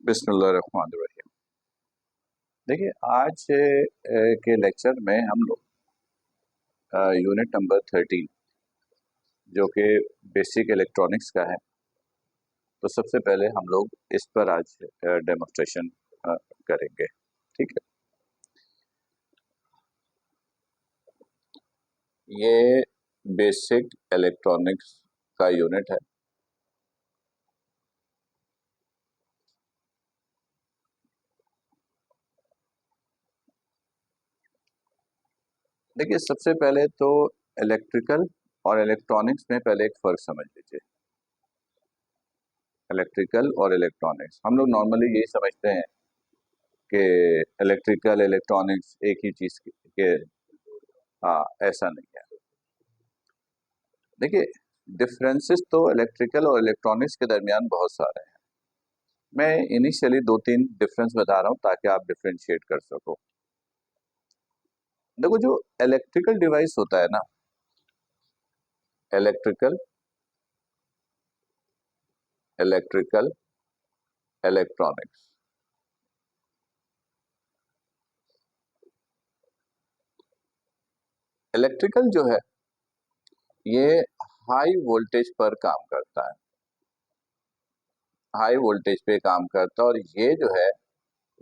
बिस्मिल्लाहिर्रहमानिर्रहीम। देखिए आज के लेक्चर में हम लोग यूनिट नंबर 13 जो कि बेसिक इलेक्ट्रॉनिक्स का है, तो सबसे पहले हम लोग इस पर आज डेमोस्ट्रेशन करेंगे। ठीक है, ये बेसिक इलेक्ट्रॉनिक्स का यूनिट है। देखिए सबसे पहले तो इलेक्ट्रिकल और इलेक्ट्रॉनिक्स में पहले एक फ़र्क समझ लीजिए। इलेक्ट्रिकल और इलेक्ट्रॉनिक्स हम लोग नॉर्मली यही समझते हैं कि इलेक्ट्रिकल इलेक्ट्रॉनिक्स एक ही चीज़ के। हाँ, ऐसा नहीं है। देखिए डिफरेंसेस तो इलेक्ट्रिकल और इलेक्ट्रॉनिक्स के दरमियान बहुत सारे हैं। मैं इनिशियली दो तीन डिफरेंस बता रहा हूँ ताकि आप डिफरेंशिएट कर सको। देखो जो इलेक्ट्रिकल डिवाइस होता है ना, इलेक्ट्रिकल इलेक्ट्रिकल इलेक्ट्रॉनिक्स, इलेक्ट्रिकल जो है ये हाई वोल्टेज पर काम करता है, हाई वोल्टेज पे काम करता है, और ये जो है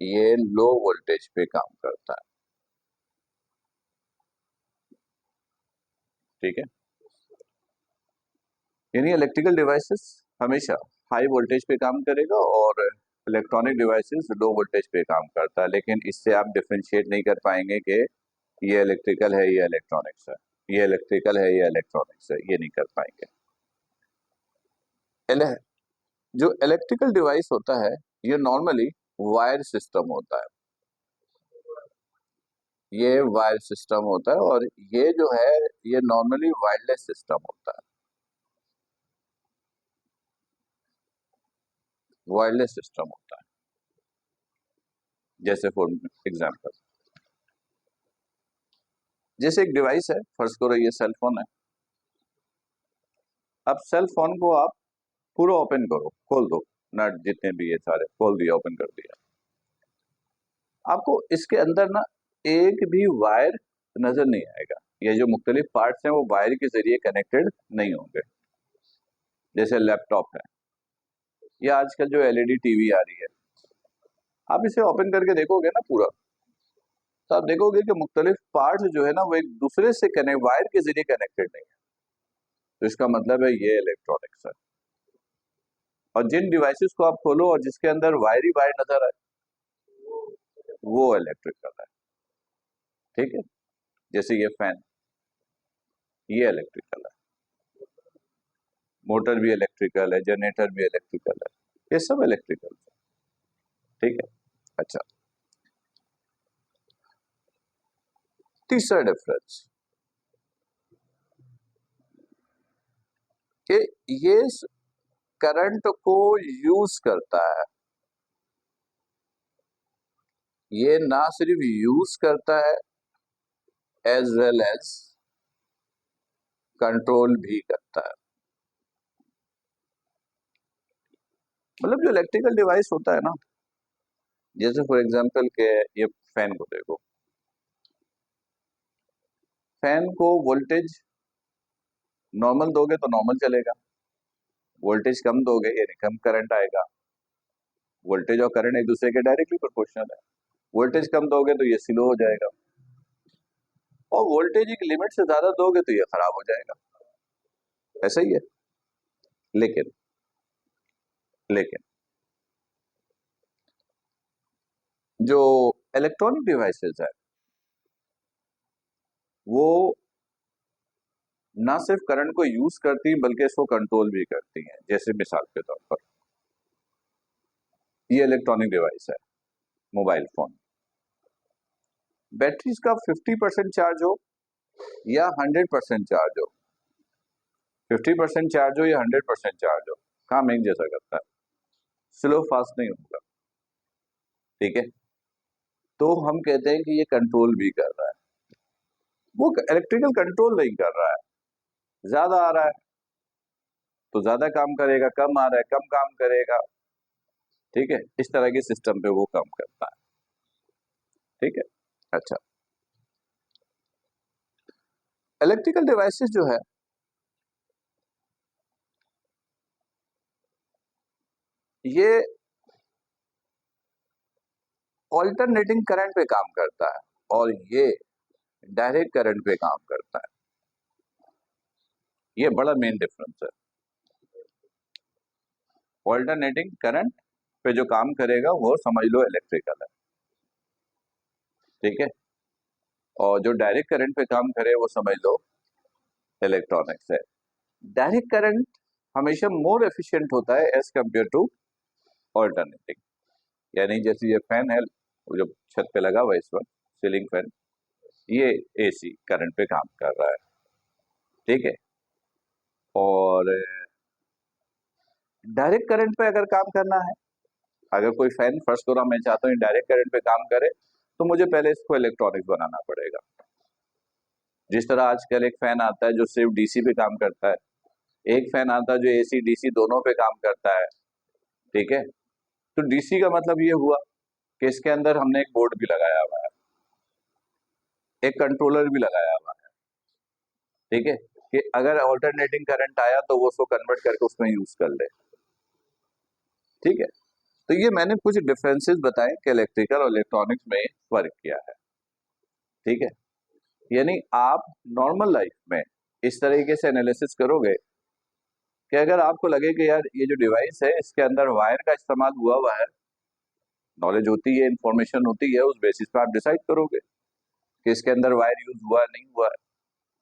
ये लो वोल्टेज पे काम करता है। ठीक है, यानी इलेक्ट्रिकल डिवाइसेस हमेशा हाई वोल्टेज पे काम करेगा और इलेक्ट्रॉनिक डिवाइसेस लो वोल्टेज पे काम करता है। लेकिन इससे आप डिफरेंशिएट नहीं कर पाएंगे कि ये इलेक्ट्रिकल है, ये इलेक्ट्रॉनिक्स है, ये इलेक्ट्रिकल है, ये इलेक्ट्रॉनिक्स है, ये नहीं कर पाएंगे। एले- जो इलेक्ट्रिकल डिवाइस होता है ये नॉर्मली वायर सिस्टम होता है, ये वायर सिस्टम होता है, और ये जो है ये नॉर्मली वायरलेस सिस्टम होता है, वायरलेस सिस्टम होता है। जैसे फॉर एग्जाम्पल, जैसे एक डिवाइस है, फर्ज करो ये सेल फोन है। अब सेल फोन को आप पूरा ओपन करो, खोल दो, नट जितने भी ये सारे खोल दिया, ओपन कर दिया। आपको इसके अंदर ना एक भी वायर नजर नहीं आएगा। ये जो मुख्तलिफ पार्ट्स हैं वो वायर के जरिए कनेक्टेड नहीं होंगे। जैसे लैपटॉप है या आजकल जो एलईडी टीवी आ रही है, आप इसे ओपन करके देखोगे ना पूरा, तो आप देखोगे कि मुख्तलिफ पार्ट्स जो है ना वो एक दूसरे से कनेक्ट वायर के जरिए कनेक्टेड नहीं है। तो इसका मतलब है ये इलेक्ट्रॉनिक्स है। और जिन डिवाइसेस को आप खोलो और जिसके अंदर वायर ही वायर नजर आए, वो इलेक्ट्रिकल है। ठीक है, जैसे ये फैन, ये इलेक्ट्रिकल है। मोटर भी इलेक्ट्रिकल है, जनरेटर भी इलेक्ट्रिकल है, ये सब इलेक्ट्रिकल है। ठीक है, अच्छा, तीसरा डिफरेंस कि ये करंट को यूज करता है। ये ना सिर्फ यूज करता है एज वेल एज कंट्रोल भी करता है। मतलब जो इलेक्ट्रिकल डिवाइस होता है ना, जैसे फॉर एग्जांपल के ये फैन को देखो, फैन को वोल्टेज नॉर्मल दोगे तो नॉर्मल चलेगा, वोल्टेज कम दोगे यानी कम करंट आएगा। वोल्टेज और करंट एक दूसरे के डायरेक्टली प्रोपोर्शनल है। वोल्टेज कम दोगे तो ये स्लो हो जाएगा, और वोल्टेज एक लिमिट से ज्यादा दोगे तो ये खराब हो जाएगा। ऐसा ही है। लेकिन लेकिन जो इलेक्ट्रॉनिक डिवाइसेस है वो ना सिर्फ करंट को यूज करती बल्कि इसको कंट्रोल भी करती हैं। जैसे मिसाल के तौर पर ये इलेक्ट्रॉनिक डिवाइस है, मोबाइल फोन, बैटरी का 50% चार्ज हो या 100% चार्ज हो, 50% चार्ज हो या 100% चार्ज हो, काम एक जैसा करता है, स्लो फास्ट नहीं होगा। ठीक है, तो हम कहते हैं कि ये कंट्रोल भी कर रहा है। वो इलेक्ट्रिकल कंट्रोल नहीं कर रहा है। ज्यादा आ रहा है तो ज्यादा काम करेगा, कम आ रहा है कम काम करेगा। ठीक है, इस तरह के सिस्टम पे वो काम करता है। ठीक है, अच्छा। इलेक्ट्रिकल डिवाइसेस जो है ये ऑल्टरनेटिंग करंट पे काम करता है और ये डायरेक्ट करंट पे काम करता है। ये बड़ा मेन डिफरेंस है। ऑल्टरनेटिंग करंट पे जो काम करेगा वो समझ लो इलेक्ट्रिकल है, ठीक है, और जो डायरेक्ट करंट पे काम करे वो समझ लो इलेक्ट्रॉनिक्स है। डायरेक्ट करंट हमेशा मोर एफिशिएंट होता है एज कंपेयर टू ऑल्टरनेटिंग। यानी जैसे ये फैन है वो जो छत पे लगा हुआ है इस वक्त, सीलिंग फैन, ये एसी करंट पे काम कर रहा है, ठीक है। और डायरेक्ट करंट पे अगर काम करना है, अगर कोई फैन फर्स्ट फ्लोर मैं चाहता हूँ डायरेक्ट करंट पे काम करे, तो मुझे पहले इसको इलेक्ट्रॉनिक्स बनाना पड़ेगा। जिस तरह आजकल एक फैन आता है जो सिर्फ डीसी पे काम करता है, एक फैन आता है जो एसी डीसी दोनों पे काम करता है, ठीक है। तो डीसी का मतलब ये हुआ कि इसके अंदर हमने एक बोर्ड भी लगाया हुआ है, एक कंट्रोलर भी लगाया हुआ है, ठीक है, कि अगर ऑल्टरनेटिंग करंट आया तो वो उसको कन्वर्ट करके उसमें यूज कर ले, ठीक है। तो ये मैंने कुछ डिफरेंसेस बताए कि इलेक्ट्रिकल और इलेक्ट्रॉनिक्स में फर्क क्या है, ठीक है। यानी आप नॉर्मल लाइफ में इस तरीके से एनालिसिस करोगे कि अगर आपको लगे कि यार ये जो डिवाइस है इसके अंदर वायर का इस्तेमाल हुआ हुआ है, नॉलेज होती है, इंफॉर्मेशन होती है, उस बेसिस पे आप डिसाइड करोगे कि इसके अंदर वायर यूज हुआ नहीं हुआ है।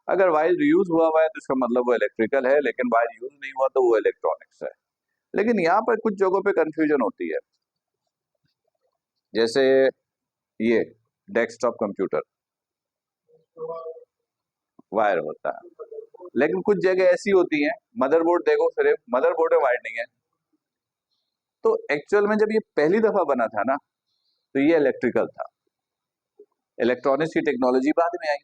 अगर वायर यूज हुआ हुआ है तो इसका मतलब वो इलेक्ट्रिकल है, लेकिन वायर यूज नहीं हुआ तो वो इलेक्ट्रॉनिक्स है। लेकिन यहाँ पर कुछ जगहों पे कंफ्यूजन होती है, जैसे ये डेस्कटॉप कंप्यूटर वायर होता है, लेकिन कुछ जगह ऐसी होती है, मदरबोर्ड देखो, सिर्फ मदरबोर्ड में वायर नहीं है। तो एक्चुअल में जब ये पहली दफा बना था ना, तो ये इलेक्ट्रिकल था, इलेक्ट्रॉनिक्स की टेक्नोलॉजी बाद में आई,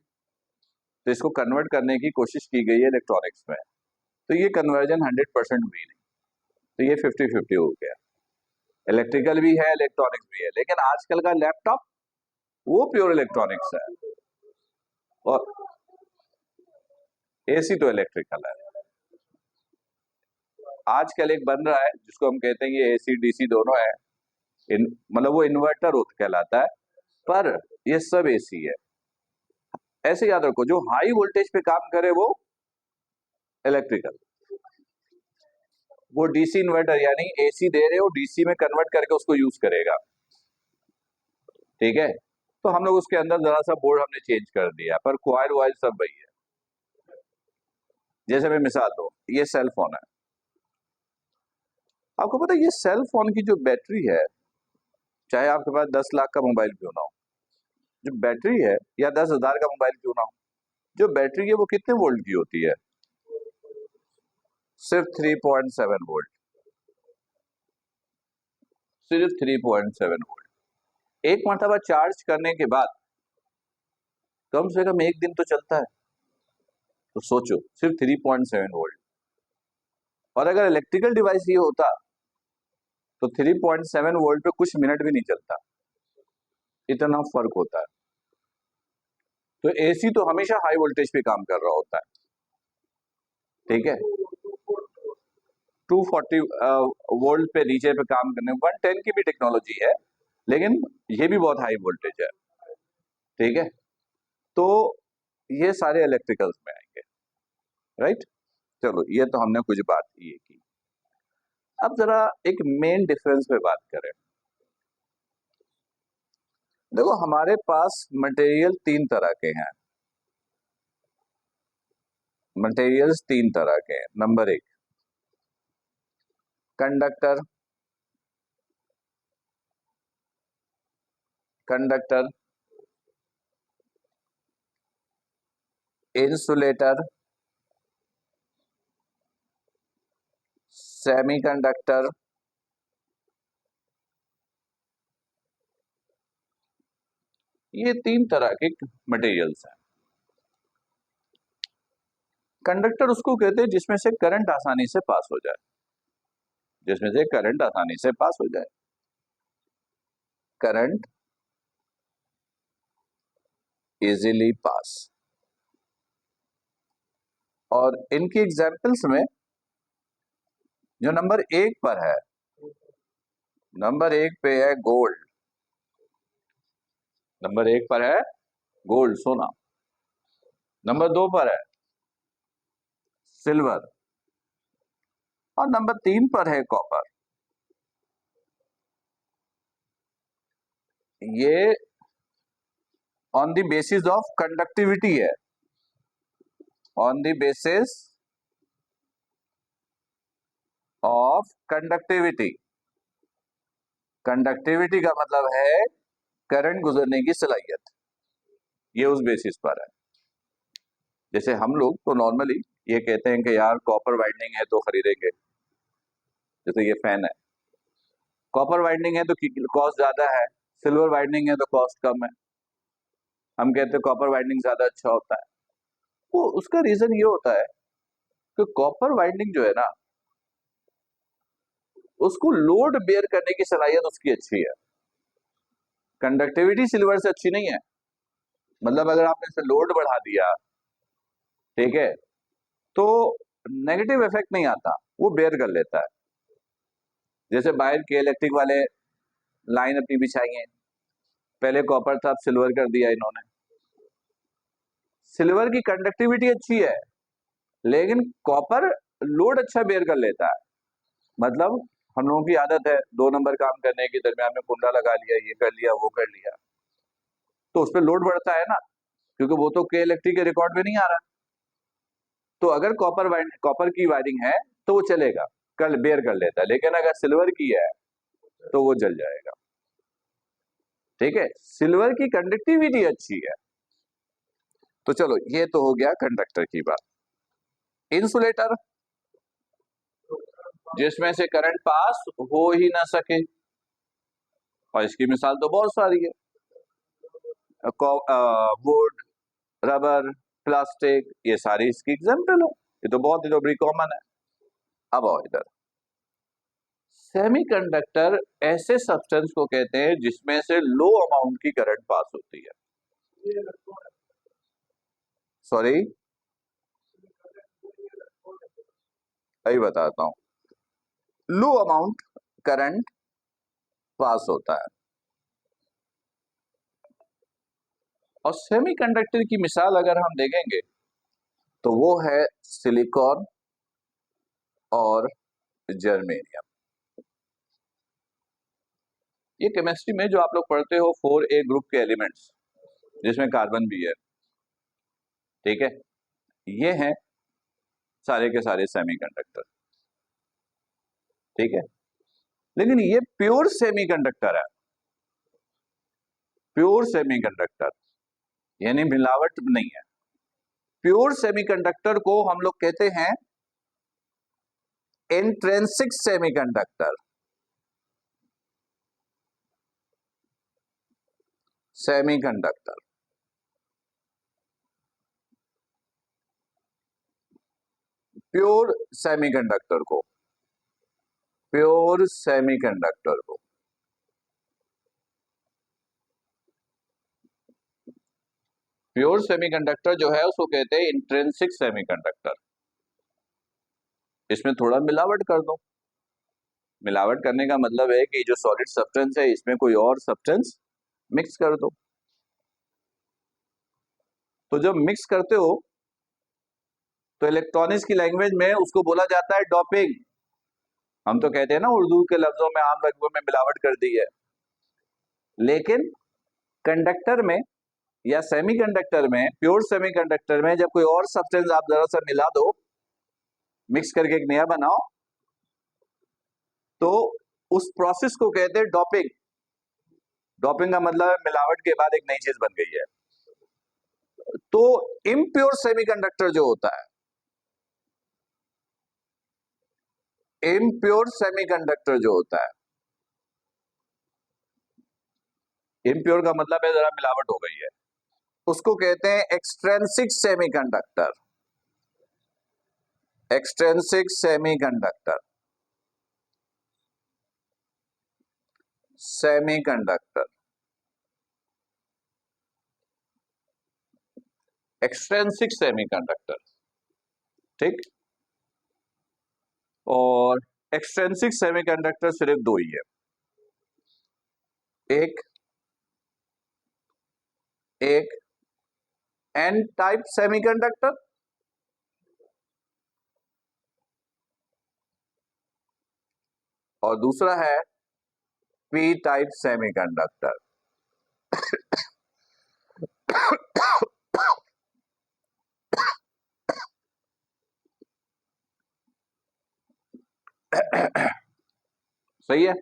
तो इसको कन्वर्ट करने की कोशिश की गई है इलेक्ट्रॉनिक्स में। तो ये कन्वर्जन 100% हुई नहीं, तो ये 50-50 हो गया, इलेक्ट्रिकल भी है इलेक्ट्रॉनिक्स भी है। लेकिन आजकल का लैपटॉप वो प्योर इलेक्ट्रॉनिक्स है, और एसी तो इलेक्ट्रिकल है। आजकल एक बन रहा है जिसको हम कहते हैं ये एसी डीसी दोनों है, मतलब वो इन्वर्टर कहलाता है, पर ये सब एसी है। ऐसे याद रखो, जो हाई वोल्टेज पे काम करे वो इलेक्ट्रिकल, वो डीसी इन्वर्टर यानी एसी दे रहे हो डीसी में कन्वर्ट करके उसको यूज करेगा, ठीक है। तो हम लोग उसके अंदर जरा सा बोर्ड हमने चेंज कर दिया, पर क्वाइल वाइल सब वही है। जैसे मैं मिसाल दो, ये सेल फोन है, आपको पता है ये सेल फोन की जो बैटरी है, चाहे आपके पास 10 लाख का मोबाइल क्यों ना हो, जो बैटरी है, या 10,000 का मोबाइल क्यों ना हो, जो बैटरी है वो कितने वोल्ट की होती है? सिर्फ 3.7 वोल्ट, सिर्फ 3.7 वोल्ट। एक मरतबा चार्ज करने के बाद कम से कम एक दिन तो चलता है, तो सोचो सिर्फ 3.7 वोल्ट। और अगर इलेक्ट्रिकल डिवाइस ये होता तो 3.7 वोल्ट पे कुछ मिनट भी नहीं चलता, इतना फर्क होता है। तो एसी तो हमेशा हाई वोल्टेज पे काम कर रहा होता है, ठीक है, 240 वोल्ट पे नीचे पे काम करने, 110 की भी टेक्नोलॉजी है, लेकिन ये भी बहुत हाई वोल्टेज है, ठीक है। तो ये सारे इलेक्ट्रिकल्स में आएंगे, राइट। चलो ये तो हमने कुछ बात ये की। अब जरा एक मेन डिफरेंस पे बात करें। देखो हमारे पास मटेरियल तीन तरह के हैं, मटेरियल्स तीन तरह के हैं। नंबर एक, कंडक्टर, कंडक्टर, इंसुलेटर, सेमीकंडक्टर। ये तीन तरह के मटेरियल्स हैं। कंडक्टर उसको कहते हैं जिसमें से करंट आसानी से पास हो जाए, जिसमें से करंट आसानी से पास हो जाए। Current easily pass. और इनकी एग्जाम्पल्स में जो नंबर 1 पर है, नंबर 1 पे है गोल्ड, नंबर 1 पर है गोल्ड सोना, नंबर 2 पर है सिल्वर, और नंबर 3 पर है कॉपर। ये on the basis of conductivity है, on the basis of conductivity. Conductivity का मतलब है करंट गुजरने की सलाहियत, ये उस बेसिस पर है। जैसे हम लोग तो नॉर्मली ये कहते हैं कि यार कॉपर वाइंडिंग है तो खरीदेंगे, जैसे ये फैन है, कॉपर वाइंडिंग है तो कॉस्ट ज्यादा है, सिल्वर वाइंडिंग है तो कॉस्ट कम है, हम कहते हैं कॉपर वाइंडिंग ज्यादा अच्छा होता है। तो उसका रीजन ये होता है कि कॉपर वाइंडिंग जो है ना, उसको लोड बेयर करने की सलाहियत उसकी अच्छी है। कंडक्टिविटी सिल्वर से अच्छी नहीं है, मतलब अगर आपने इसे लोड बढ़ा दिया, ठीक है, तो नेगेटिव इफेक्ट नहीं आता, वो बेयर कर लेता है। जैसे बाहर के इलेक्ट्रिक वाले लाइन अपनी बिछाई है, पहले कॉपर था, अब सिल्वर कर दिया इन्होंने। सिल्वर की कंडक्टिविटी अच्छी है, लेकिन कॉपर लोड अच्छा बेयर कर लेता है। मतलब हम लोगों की आदत है 2 नंबर काम करने की, दरमियान में कुंडा लगा लिया, ये कर लिया, वो कर लिया, तो उस पर लोड बढ़ता है ना, क्योंकि वो तो के इलेक्ट्रिक के रिकॉर्ड में नहीं आ रहा। तो अगर कॉपर की वायरिंग है तो वो चलेगा, कल बेयर कर लेता है, लेकिन अगर सिल्वर की है तो वो जल जाएगा। ठीक है, सिल्वर की कंडक्टिविटी अच्छी है। तो चलो, ये तो हो गया कंडक्टर की बात। इंसुलेटर, जिसमें से करंट पास हो ही ना सके, और इसकी मिसाल तो बहुत सारी है, वुड, रबर, प्लास्टिक, ये सारी इसकी एग्जाम्पल है, ये तो बहुत ही तो बड़ी कॉमन है। अब आओ इधर, सेमीकंडक्टर ऐसे सब्सटेंस को कहते हैं जिसमें से लो अमाउंट की करंट पास होती है। सॉरी, अभी बताता हूं, लो अमाउंट करंट पास होता है। और सेमीकंडक्टर की मिसाल अगर हम देखेंगे तो वो है सिलिकॉन और जर्मेनियम। ये केमिस्ट्री में जो आप लोग पढ़ते हो 4A ग्रुप के एलिमेंट्स, जिसमें कार्बन भी है, ठीक है, ये हैं सारे के सारे सेमीकंडक्टर, ठीक है। लेकिन ये प्योर सेमीकंडक्टर है, प्योर सेमीकंडक्टर, यानी मिलावट नहीं है। प्योर सेमीकंडक्टर को हम लोग कहते हैं intrinsic semiconductor, semiconductor. Pure semiconductor को, प्योर सेमीकंडक्टर को, प्योर सेमीकंडक्टर जो है उसको कहते हैं इंट्रिंसिक सेमीकंडक्टर। इसमें थोड़ा मिलावट कर दो, मिलावट करने का मतलब है कि जो सॉलिड सब्सटेंस है इसमें कोई और सब्सटेंस मिक्स कर दो। तो जब मिक्स करते हो तो इलेक्ट्रॉनिक्स की लैंग्वेज में उसको बोला जाता है डोपिंग। हम तो कहते हैं ना उर्दू के लफ्जों में, आम लफ्जों में मिलावट कर दी है, लेकिन कंडक्टर में या सेमीकंडक्टर में, प्योर सेमीकंडक्टर में, जब कोई और सब्सटेंस आप जरा सा मिला दो, मिक्स करके एक नया बनाओ, तो उस प्रोसेस को कहते हैं डोपिंग। डोपिंग का मतलब है मिलावट के बाद एक नई चीज बन गई है। तो इम्प्योर सेमीकंडक्टर जो होता है, इम्प्योर सेमीकंडक्टर जो होता है, इम्प्योर का मतलब है जरा मिलावट हो गई है, उसको कहते हैं extrinsic semiconductor, extrinsic semiconductor. Semiconductor, extrinsic semiconductor, ठीक। और एक्सट्रिंसिक सेमीकंडक्टर सिर्फ दो ही है, एक एक एन टाइप सेमीकंडक्टर और दूसरा है पी टाइप सेमीकंडक्टर। सही है।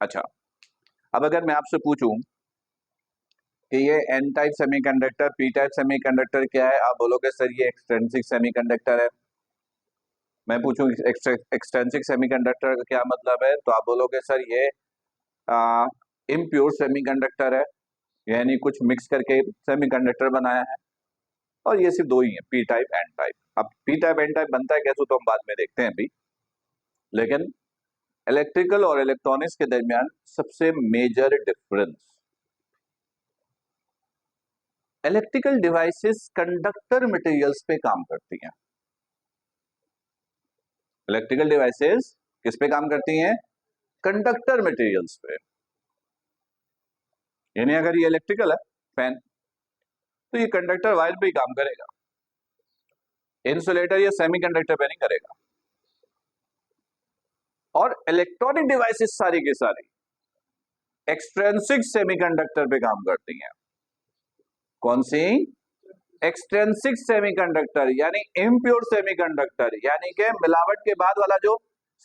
अच्छा, अब अगर मैं आपसे पूछूं कि ये N type semiconductor, P type semiconductor क्या है, आप बोलोगे सर ये एक्सट्रिंसिक सेमीकंडक्टर है। मैं पूछूं एक्सट्रिंसिक सेमीकंडक्टर का क्या मतलब है, तो आप बोलोगे सर ये इम्प्योर सेमीकंडक्टर है, यानी कुछ मिक्स करके सेमीकंडक्टर बनाया है। और ये सिर्फ दो ही है, पी टाइप एन टाइप। अब पी टाइप एन टाइप बनता है कैसे तो हम बाद में देखते हैं अभी, लेकिन इलेक्ट्रिकल और इलेक्ट्रॉनिक्स के दरमियान सबसे major difference, electrical devices conductor materials पे काम करती हैं। इलेक्ट्रिकल डिवाइसेस किस पे काम करती हैं? कंडक्टर मटेरियल्स पे। यानी अगर ये इलेक्ट्रिकल है फैन, तो ये कंडक्टर वायर पे ही काम करेगा, इंसुलेटर या सेमीकंडक्टर पे नहीं करेगा। और इलेक्ट्रॉनिक डिवाइसेस सारी की सारी एक्सट्रिंसिक सेमीकंडक्टर पे काम करती हैं। कौन सी? एक्सट्रिंसिक सेमीकंडक्टर, यानी इम्प्योर सेमीकंडक्टर, यानी कि मिलावट के बाद वाला जो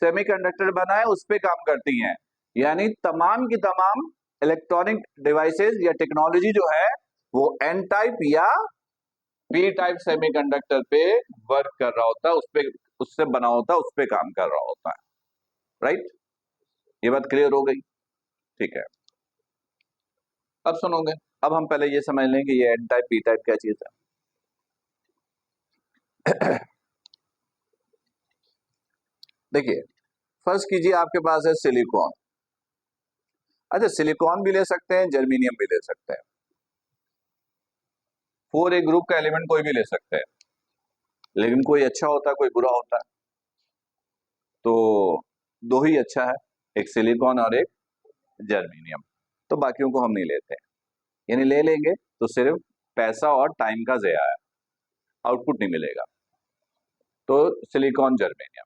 सेमीकंडक्टर बना है उस पे काम करती हैं। यानी तमाम की तमाम इलेक्ट्रॉनिक डिवाइसेस या टेक्नोलॉजी जो है वो एन टाइप या पी टाइप सेमीकंडक्टर पे वर्क कर रहा होता है, उस पे उससे बना होता है, उस पे काम कर रहा होता है। राइट, ये बात क्लियर हो गई? ठीक है, अब सुनोगे। अब हम पहले ये समझ लें कि ये एन टाइप पी टाइप क्या चीज है। देखिए, फर्स्ट कीजिए आपके पास है सिलिकॉन। अच्छा, सिलिकॉन भी ले सकते हैं, जर्मीनियम भी ले सकते हैं, 4A ग्रुप का एलिमेंट कोई भी ले सकते हैं, लेकिन कोई अच्छा होता है कोई बुरा होता है। तो दो ही अच्छा है, एक सिलिकॉन और एक जर्मीनियम। तो बाकियों को हम नहीं लेते, यानी ले लेंगे तो सिर्फ पैसा और टाइम का ज़या है, आउटपुट नहीं मिलेगा। तो सिलिकॉन जर्मेनियम।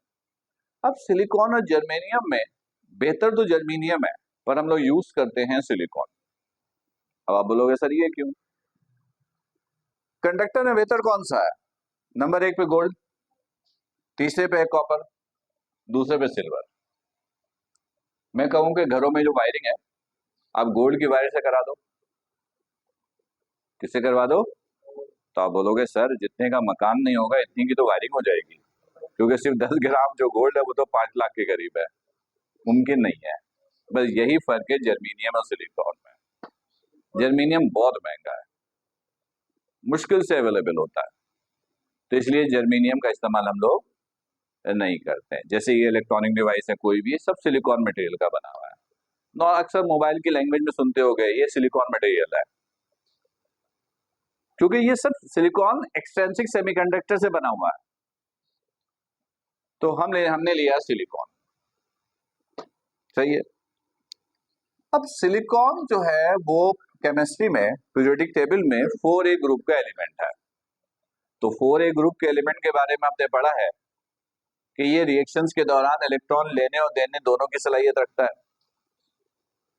अब सिलिकॉन और जर्मेनियम में बेहतर तो जर्मेनियम है, पर हम लोग यूज करते हैं सिलिकॉन। अब आप बोलोगे सर ये क्यों? कंडक्टर में बेहतर कौन सा है? नंबर 1 पे गोल्ड, तीसरे पे कॉपर, दूसरे पे सिल्वर। मैं कहूं कि घरों में जो वायरिंग है आप गोल्ड की वायर से करा दो। किससे करवा दो? तो आप बोलोगे सर जितने का मकान नहीं होगा इतनी की तो वायरिंग हो जाएगी, क्योंकि सिर्फ 10 ग्राम जो गोल्ड है वो तो 5 लाख के करीब है, मुमकिन नहीं है। बस यही फर्क है जर्मीनियम और सिलिकॉन में। जर्मीनियम बहुत महंगा है, मुश्किल से अवेलेबल होता है, तो इसलिए जर्मीनियम का इस्तेमाल हम लोग नहीं करते हैं। जैसे ये इलेक्ट्रॉनिक डिवाइस है कोई भी, सब सिलिकॉन मटेरियल का बना हुआ है। अक्सर मोबाइल की लैंग्वेज में सुनते हो गए ये सिलिकॉन मटेरियल है, क्योंकि ये सब सिलिकॉन एक्सट्रिंसिक सेमीकंडक्टर से बना हुआ है। तो हमने लिया सिलिकॉन। सही है। अब सिलिकॉन जो है वो केमिस्ट्री में पीरियोडिक टेबल में 4A ग्रुप का एलिमेंट है। तो 4A ग्रुप के एलिमेंट के बारे में आपने पढ़ा है कि ये रिएक्शंस के दौरान इलेक्ट्रॉन लेने और देने दोनों की सलाहियत रखता है।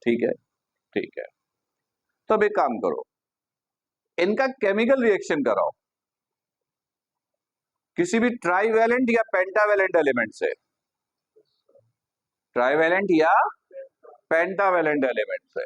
ठीक है, ठीक है। तो अब एक काम करो, इनका केमिकल रिएक्शन कराओ किसी भी ट्राईवैलेंट या पेंटावैलेंट एलिमेंट से, ट्राईवैलेंट या पेंटावैलेंट एलिमेंट से।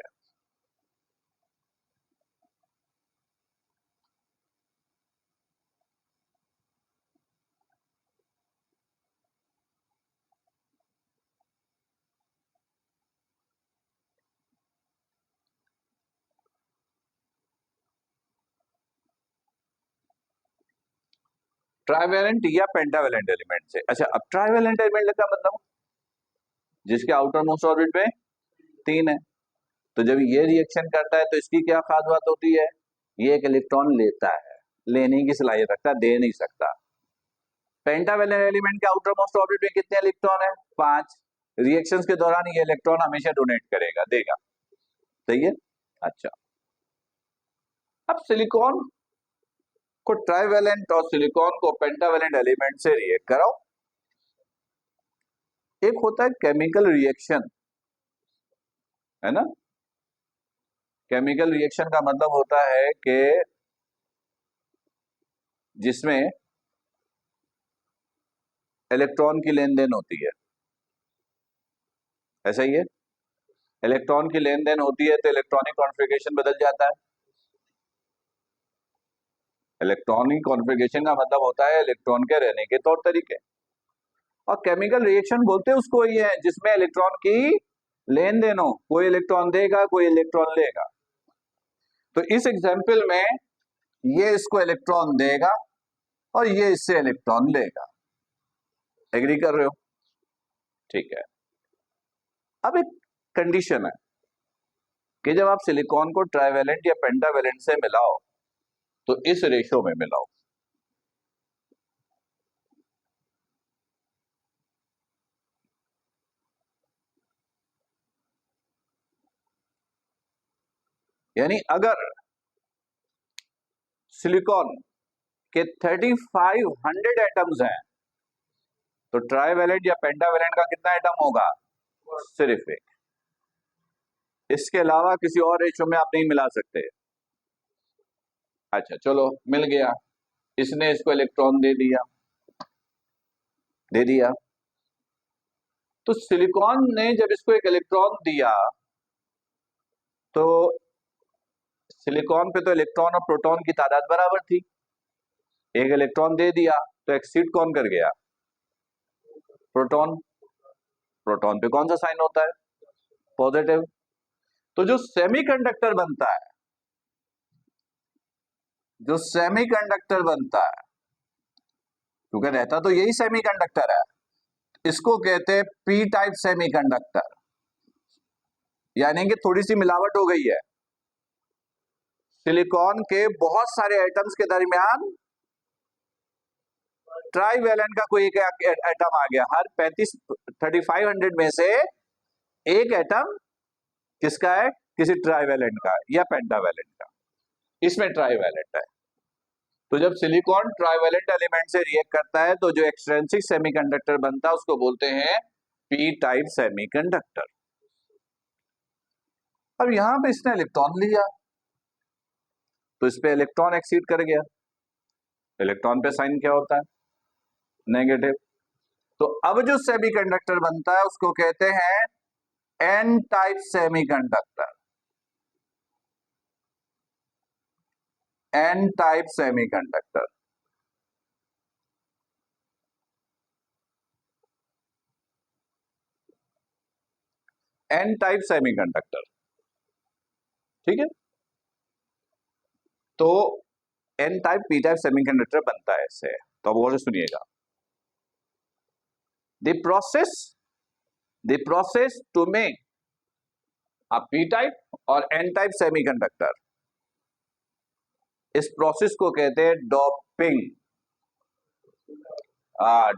ट्राईवैलेंट या पेंटावैलेंट एलिमेंट से। अच्छा, अब ट्राईवैलेंट एलिमेंट का मतलब जिसके आउटर मोस्ट ऑर्बिट पे 3 है, तो जब ये रिएक्शन करता है तो इसकी क्या खास बात होती है, ये एक इलेक्ट्रॉन लेता है, लेने की सलाहियत रखता है, दे नहीं सकता। पेंटावेलेंट एलिमेंट के आउटर मोस्ट ऑर्बिट में कितने इलेक्ट्रॉन है, 5। रिएक्शंस के दौरान ये इलेक्ट्रॉन हमेशा डोनेट करेगा, देगा, सही है। अच्छा, अब सिलिकॉन को ट्राइवेलेंट और सिलिकॉन को पेंटावेलेंट एलिमेंट से रिएक्ट कराओ। एक होता है केमिकल रिएक्शन, है ना। केमिकल रिएक्शन का मतलब होता है कि जिसमें इलेक्ट्रॉन की लेन देन होती है, ऐसा ही है। इलेक्ट्रॉन की लेन देन होती है तो इलेक्ट्रॉनिक कॉन्फ़िगरेशन बदल जाता है। इलेक्ट्रॉनिक कॉन्फ़िगरेशन का मतलब होता है इलेक्ट्रॉन के रहने के तौर तरीके, और केमिकल रिएक्शन बोलते हैं उसको ये है जिसमें इलेक्ट्रॉन की लेन देन हो, कोई इलेक्ट्रॉन देगा कोई इलेक्ट्रॉन लेगा। तो इस एग्जाम्पल में ये इसको इलेक्ट्रॉन देगा और ये इससे इलेक्ट्रॉन लेगा। एग्री कर रहे हो, ठीक है। अब एक कंडीशन है कि जब आप सिलिकॉन को ट्राइवेलेंट या पेंटावेलेंट से मिलाओ तो इस रेशो में मिलाओ। यानी अगर सिलिकॉन के 3500 एटम्स हैं तो ट्राइवेलेंट या पेंटावेलेंट का कितना एटम होगा, सिर्फ एक। इसके अलावा किसी और रेशो में आप नहीं मिला सकते। अच्छा चलो, मिल गया, इसने इसको इलेक्ट्रॉन दे दिया। तो सिलिकॉन ने जब इसको एक इलेक्ट्रॉन दिया तो सिलिकॉन पे तो इलेक्ट्रॉन और प्रोटॉन की तादाद बराबर थी। एक इलेक्ट्रॉन दे दिया तो एक्सीड कौन कर गया, प्रोटॉन। प्रोटॉन पे कौन सा साइन होता है, पॉजिटिव। तो जो सेमीकंडक्टर बनता है, जो सेमीकंडक्टर बनता है, क्योंकि रहता तो यही सेमीकंडक्टर है, इसको कहते हैं पी टाइप सेमीकंडक्टर। यानी कि थोड़ी सी मिलावट हो गई है, सिलिकॉन के बहुत सारे एटम्स के दरमियान ट्राइवेलेंट का कोई एक एटम आ गया। हर 3500 में से एक एटम किसका है, किसी ट्राइवेलेंट का या पेंटावेलेंट का, इसमें ट्राइवेलेंट है। तो जब सिलिकॉन ट्राइवेलेंट एलिमेंट से रिएक्ट करता है तो जो एक्सट्रिंसिक सेमीकंडक्टर बनता है उसको बोलते हैं पी टाइप सेमीकंडक्टर। अब यहां पे इसने इलेक्ट्रॉन लिया तो इस पे इलेक्ट्रॉन एक्सीड कर गया। इलेक्ट्रॉन पे साइन क्या होता है, नेगेटिव। तो अब जो सेमीकंडक्टर बनता है उसको कहते हैं N type semiconductor. N type semiconductor. N type semiconductor, ठीक है। तो N type P type semiconductor बनता है इससे। तो अब गौर से सुनिएगा, the process to make a P type और एन टाइप सेमीकंडक्टर, इस प्रोसेस को कहते हैं डोपिंग।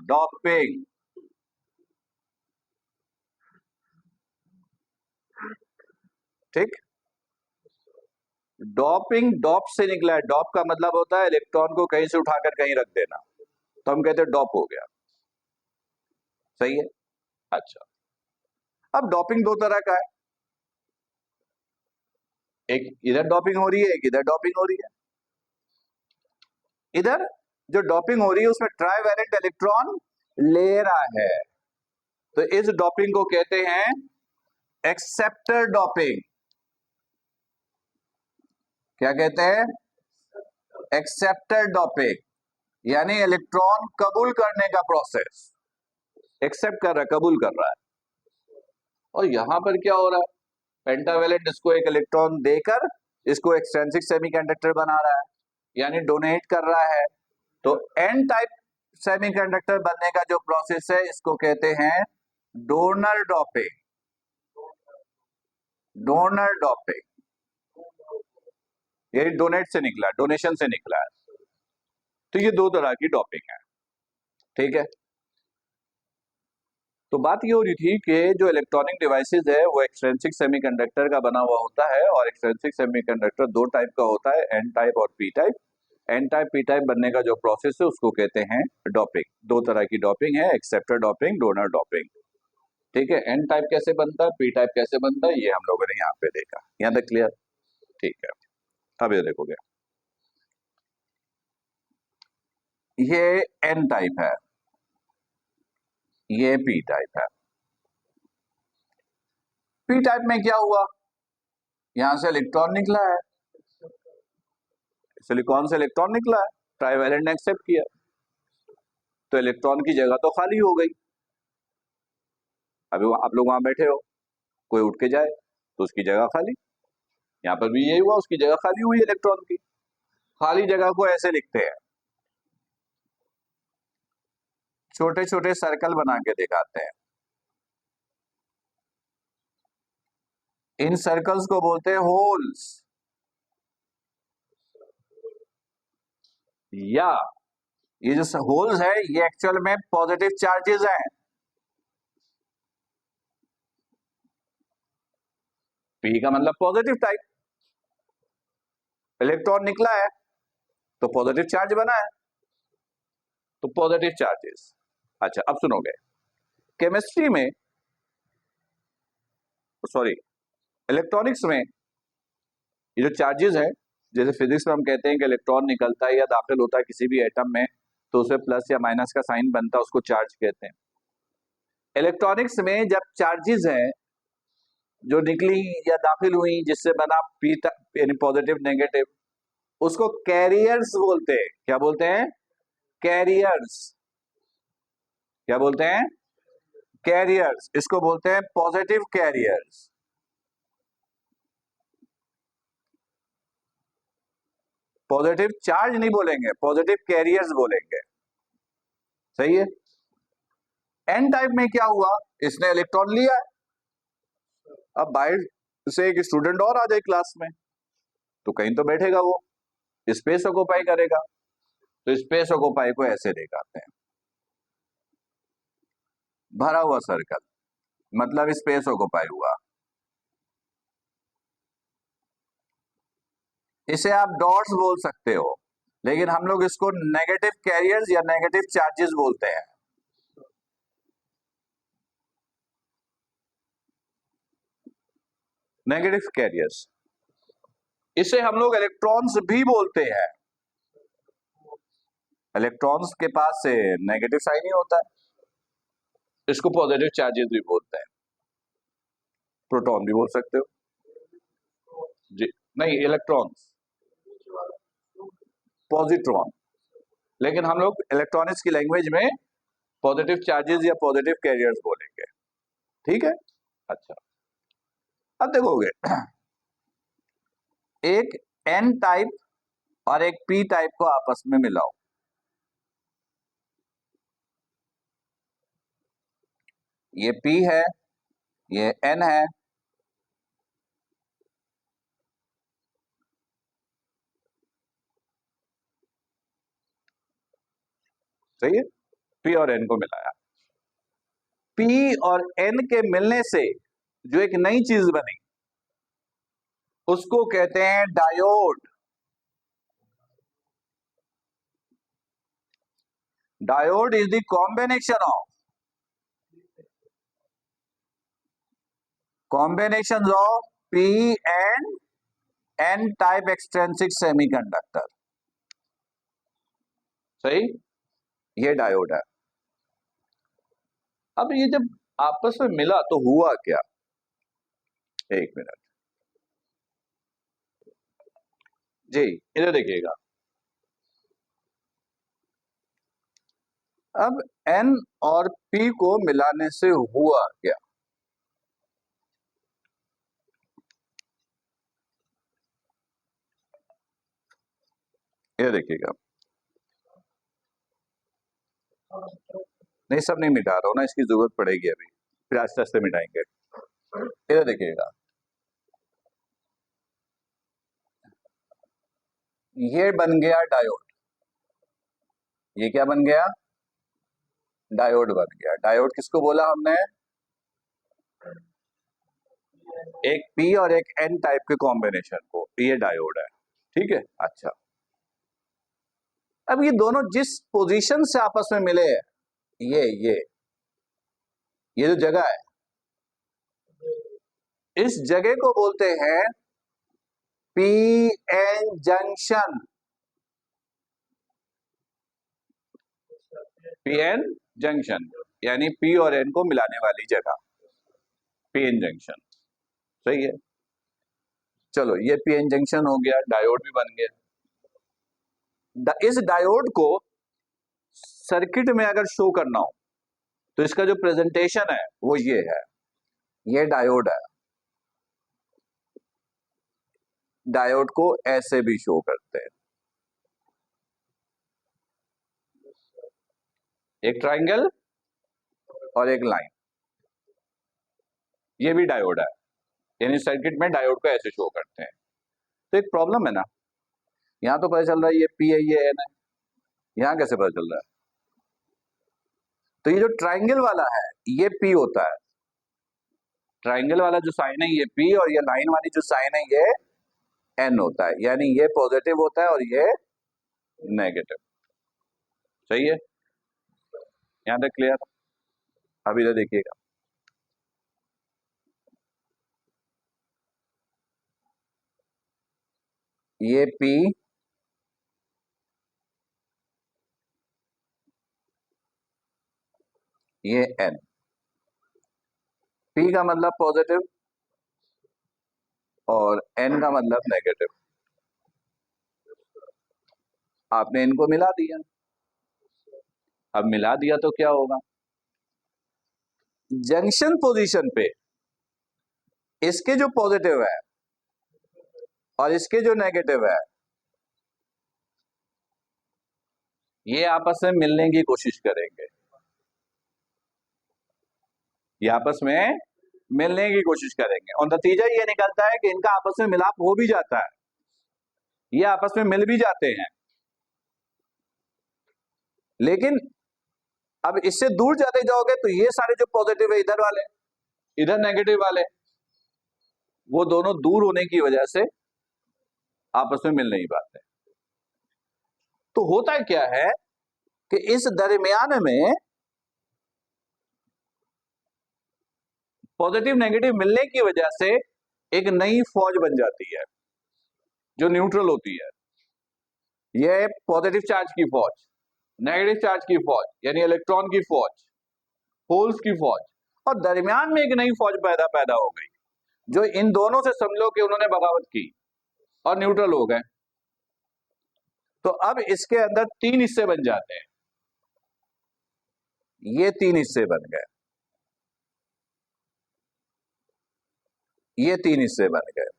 डोपिंग, ठीक। डॉपिंग डॉप से निकला है। डॉप का मतलब होता है इलेक्ट्रॉन को कहीं से उठाकर कहीं रख देना, तो हम कहते हैं डॉप हो गया, सही है। अच्छा, अब डॉपिंग दो तरह का है, एक इधर डॉपिंग हो रही है, एक इधर डॉपिंग हो रही है। इधर जो डॉपिंग हो रही है उसमें ट्राइवेलेंट इलेक्ट्रॉन ले रहा है, तो इस डॉपिंग को कहते हैं एक्सेप्टर डॉपिंग। क्या कहते हैं, एक्सेप्टर डॉपिंग, यानी इलेक्ट्रॉन कबूल करने का प्रोसेस। एक्सेप्ट कर रहा है, कबूल कर रहा है। और यहां पर क्या हो रहा है, पेंटावेलेंट इसको एक इलेक्ट्रॉन देकर इसको एक्सट्रिंसिक सेमीकंडक्टर बना रहा है, यानी डोनेट कर रहा है। तो एन टाइप सेमीकंडक्टर बनने का जो प्रोसेस है इसको कहते हैं डोनर डॉपिंग। डोनर डॉपिंग, ये डोनेट से निकला, डोनेशन से निकला है। तो ये दो तरह की डॉपिंग है, ठीक है। तो बात ये हो रही थी कि जो इलेक्ट्रॉनिक डिवाइसेस है वो एक्सट्रिंसिक सेमीकंडक्टर का बना हुआ होता है, और एक्सट्रिंसिक सेमीकंडक्टर दो टाइप का होता है, एन टाइप और P type. N type P type बनने का जो प्रोसेस है उसको कहते हैं डॉपिंग। दो तरह की डॉपिंग है, एक्सेप्टर डॉपिंग, डोनर डॉपिंग, ठीक है। एन टाइप कैसे बनता है, पी टाइप कैसे बनता है, ये हम लोगों ने यहाँ पे देखा। यहाँ तक क्लियर? ठीक है। अब ये देखोगे, ये एन टाइप है, ये पी टाइप है। पी टाइप में क्या हुआ, यहां से इलेक्ट्रॉन निकला है, सिलिकॉन से इलेक्ट्रॉन निकला है, ट्राइवेलेंट ने एक्सेप्ट किया, तो इलेक्ट्रॉन की जगह तो खाली हो गई। अभी आप लोग वहां बैठे हो, कोई उठ के जाए तो उसकी जगह खाली। यहाँ पर भी यही हुआ, उसकी जगह खाली हुई इलेक्ट्रॉन की। खाली जगह को ऐसे लिखते हैं, छोटे छोटे सर्कल बना के दिखाते हैं। इन सर्कल्स को बोलते हैं होल्स, या ये जो होल्स है ये एक्चुअल में पॉजिटिव चार्जेस हैं। पी का मतलब पॉजिटिव टाइप, इलेक्ट्रॉन निकला है तो पॉजिटिव चार्ज बना है, तो पॉजिटिव चार्जेस। अच्छा अब सुनोगे, केमिस्ट्री में, सॉरी इलेक्ट्रॉनिक्स में, ये जो चार्जेस है, जैसे फिजिक्स में हम कहते हैं कि इलेक्ट्रॉन निकलता है या दाखिल होता है किसी भी एटम में तो उसे प्लस या माइनस का साइन बनता है, उसको चार्ज कहते हैं। इलेक्ट्रॉनिक्स में जब चार्जेस हैं जो निकली या दाखिल हुई जिससे बना पी यानी पॉजिटिव नेगेटिव, उसको कैरियर्स बोलते हैं। क्या बोलते हैं? कैरियर्स। क्या बोलते हैं? कैरियर्स। इसको बोलते हैं पॉजिटिव कैरियर्स। पॉजिटिव चार्ज नहीं बोलेंगे, पॉजिटिव कैरियर्स बोलेंगे, सही है। एन टाइप में क्या हुआ, इसने इलेक्ट्रॉन लिया है, अब बाहर से एक स्टूडेंट और आ जाए क्लास में तो कहीं तो बैठेगा, वो स्पेस ऑक्यूपाई करेगा, तो स्पेस ऑक्यूपाई को ऐसे दिखाते हैं, भरा हुआ सर्कल, मतलब स्पेस ऑक्यूपाई हुआ। इसे आप डॉट्स बोल सकते हो, लेकिन हम लोग इसको नेगेटिव कैरियर्स या नेगेटिव चार्जेस बोलते हैं। नेगेटिव कैरियर्स, इसे हम लोग इलेक्ट्रॉन्स भी बोलते हैं। इलेक्ट्रॉन्स के पास से नेगेटिव साइन ही होता है, इसको पॉजिटिव चार्जेस भी बोलते हैं। प्रोटॉन भी बोल सकते हो जी, नहीं इलेक्ट्रॉन्स, पॉजिट्रॉन, लेकिन हम लोग इलेक्ट्रॉनिक्स की लैंग्वेज में पॉजिटिव चार्जेस या पॉजिटिव कैरियर्स बोलेंगे, ठीक है। अच्छा अब देखोगे, एक एन टाइप और एक पी टाइप को आपस में मिलाओ, ये पी है, ये एन है, सही है। पी और एन को मिलाया, पी और एन के मिलने से जो एक नई चीज बनी उसको कहते हैं diode. Diode is the combination of P and N type extrinsic semiconductor, सही, ये डायोड है। अब ये जब आपस में मिला तो हुआ क्या, एक मिनट जी, इधर देखिएगा। अब एन और पी को मिलाने से हुआ क्या, ये देखिएगा। नहीं सब नहीं मिटा रहा हूं ना, इसकी जरूरत पड़ेगी अभी, फिर आस्ते आस्ते मिटाएंगे। इधर देखिएगा, ये बन गया डायोड। ये क्या बन गया? डायोड बन गया। डायोड किसको बोला हमने? एक पी और एक एन टाइप के कॉम्बिनेशन को, ये डायोड है। ठीक है, अच्छा। अब ये दोनों जिस पोजीशन से आपस में मिले हैं, ये जो जगह है, इस जगह को बोलते हैं P N junction. P N junction यानी पी और एन को मिलाने वाली जगह, पी एन जंक्शन। सही है। चलो, ये पी एन जंक्शन हो गया, डायोड भी बन गया। इस डायोड को सर्किट में अगर शो करना हो तो इसका जो प्रेजेंटेशन है वो ये है। ये डायोड है। डायोड को ऐसे भी शो करते हैं, एक ट्रायंगल और एक लाइन। ये भी डायोड है, यानी सर्किट में डायोड को ऐसे शो करते हैं। तो एक प्रॉब्लम है ना, यहां तो पता चल रहा है ये पी है, ये एन है, यहां कैसे पता चल रहा है? तो ये जो ट्रायंगल वाला है ये पी होता है, ट्रायंगल वाला जो साइन है ये पी, और ये लाइन वाली जो साइन है ये एन होता है, यानी ये पॉजिटिव होता है और ये नेगेटिव। सही है, यहां तक क्लियर? अभी तो देखिएगा, ये पी, ये एन। पी का मतलब पॉजिटिव और एन का मतलब नेगेटिव। आपने इनको मिला दिया। अब मिला दिया तो क्या होगा? जंक्शन पोजीशन पे इसके जो पॉजिटिव है और इसके जो नेगेटिव है ये आपस में मिलने की कोशिश करेंगे। ये आपस में मिलने की कोशिश करेंगे और नतीजा ये निकलता है कि इनका आपस में मिलाप हो भी जाता है, ये आपस में मिल भी जाते हैं। लेकिन अब इससे दूर जाते जाओगे तो ये सारे जो पॉजिटिव है इधर वाले, इधर नेगेटिव वाले, वो दोनों दूर होने की वजह से आपस में मिल नहीं पाते। तो होता क्या है कि इस दरमियान में पॉजिटिव नेगेटिव मिलने की वजह से एक नई फौज बन जाती है जो न्यूट्रल होती है। यह पॉजिटिव चार्ज की फौज, नेगेटिव चार्ज की फौज यानी इलेक्ट्रॉन की फौज, होल्स की फौज, और दरमियान में एक नई फौज पैदा पैदा हो गई जो इन दोनों से समझ लो कि उन्होंने बगावत की और न्यूट्रल हो गए। तो अब इसके अंदर तीन हिस्से बन जाते हैं, ये तीन हिस्से बन गए, ये तीन हिस्से बन गए।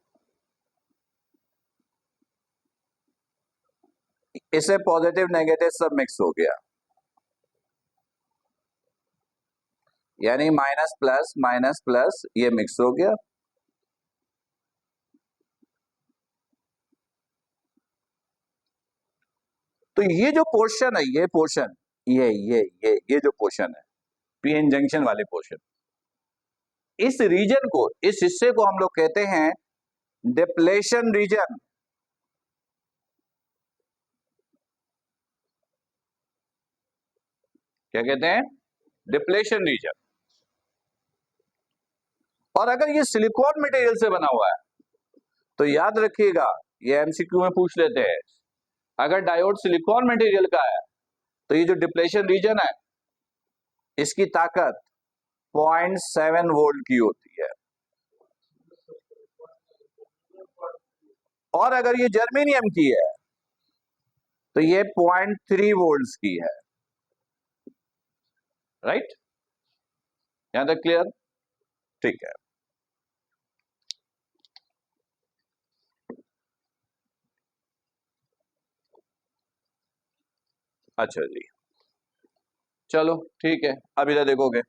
इससे पॉजिटिव नेगेटिव सब मिक्स हो गया, यानी माइनस प्लस ये मिक्स हो गया। तो ये जो पोर्शन है, ये पोर्शन, ये जो पोर्शन है पीएन जंक्शन वाले पोर्शन, इस रीजन को, इस हिस्से को हम लोग कहते हैं डिप्लेशन रीजन। क्या कहते हैं? Depletion region. और अगर ये सिलिकॉन मटेरियल से बना हुआ है तो याद रखिएगा, ये एमसीक्यू में पूछ लेते हैं, अगर डायोड सिलिकॉन मटेरियल का है तो ये जो डिप्लेशन रीजन है इसकी ताकत 0.7 वोल्ट की होती है, और अगर ये जर्मेनियम की है तो ये 0.3 वोल्ट की है। राइट, यहां तक क्लियर? ठीक है। अच्छा जी, चलो ठीक है, अब इधर देखोगे,